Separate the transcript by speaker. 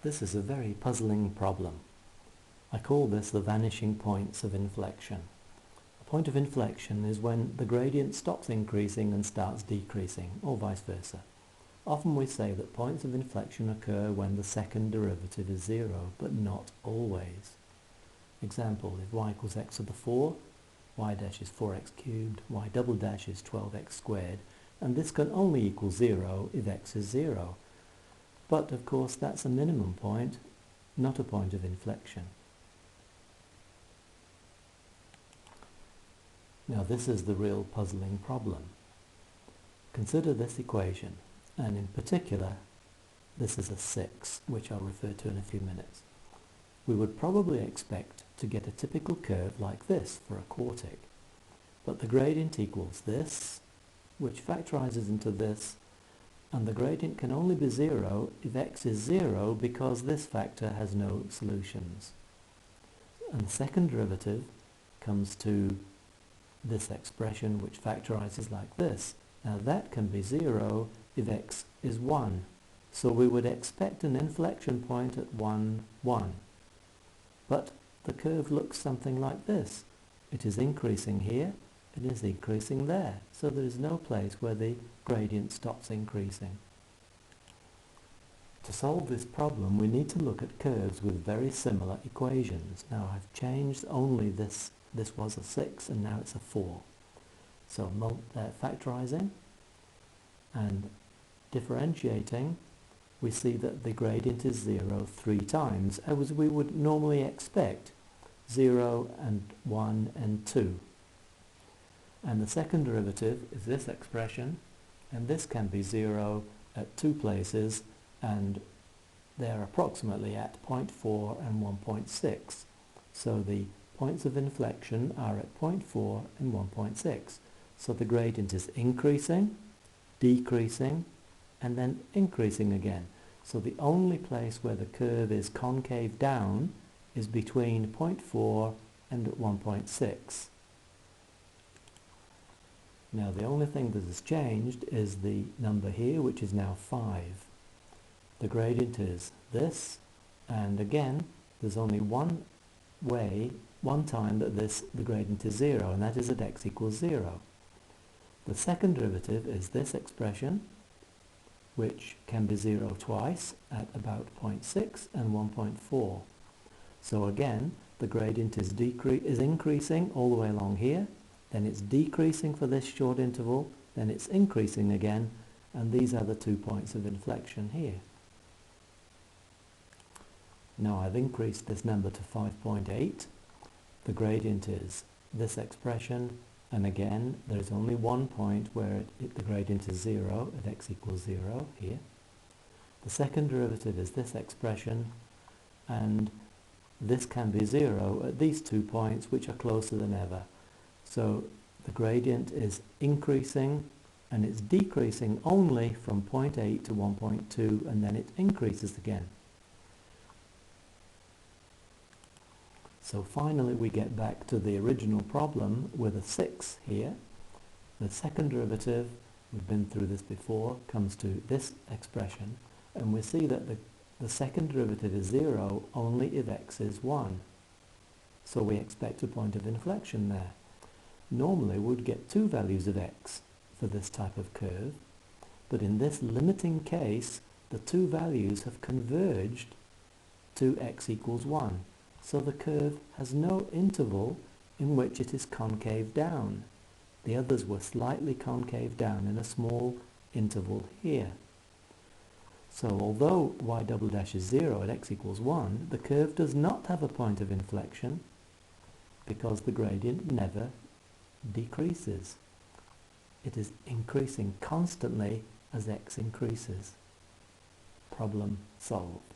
Speaker 1: This is a very puzzling problem. I call this the vanishing points of inflection. A point of inflection is when the gradient stops increasing and starts decreasing, or vice versa. Often we say that points of inflection occur when the second derivative is 0, but not always. Example, if y equals x to the 4, y dash is 4x cubed, y double dash is 12x squared, and this can only equal 0 if x is 0. But of course that's a minimum point, not a point of inflection. Now this is the real puzzling problem. Consider this equation, and in particular this is a 6, which I'll refer to in a few minutes. We would probably expect to get a typical curve like this for a quartic, but the gradient equals this, which factorizes into this, and the gradient can only be 0 if x is 0 because this factor has no solutions. And the second derivative comes to this expression which factorizes like this. Now that can be 0 if x is 1. So we would expect an inflection point at 1, 1. But the curve looks something like this. It is increasing here, it is increasing there. So there is no place where the gradient stops increasing. To solve this problem, we need to look at curves with very similar equations. Now I've changed only this. This was a 6 and now it's a 4. So factorizing and differentiating, we see that the gradient is 0 3 times, as we would normally expect, 0 and 1 and 2. And the second derivative is this expression, and this can be 0 at 2 places, and they're approximately at 0.4 and 1.6. So the points of inflection are at 0.4 and 1.6. So the gradient is increasing, decreasing, and then increasing again. So the only place where the curve is concave down is between 0.4 and 1.6. Now the only thing that has changed is the number here, which is now 5. The gradient is this, and again there's only one time that the gradient is 0, and that is at x equals 0. The second derivative is this expression, which can be 0 twice at about 0.6 and 1.4. So again, the gradient is increasing all the way along here, then it's decreasing for this short interval, then it's increasing again, and these are the 2 points of inflection here. Now I've increased this number to 5.8. The gradient is this expression, and again there is only one point where the gradient is 0 at x equals 0 here. The second derivative is this expression, and this can be 0 at these 2 points, which are closer than ever. So the gradient is increasing, and it's decreasing only from 0.8 to 1.2, and then it increases again. So finally we get back to the original problem with a 6 here. The second derivative, we've been through this before, comes to this expression, and we see that the second derivative is 0 only if x is 1. So we expect a point of inflection there. Normally we'd get 2 values of x for this type of curve, but in this limiting case the 2 values have converged to x equals 1. So the curve has no interval in which it is concave down. The others were slightly concave down in a small interval here. So although y double dash is 0 at x equals 1, the curve does not have a point of inflection because the gradient never decreases. It is increasing constantly as x increases. Problem solved.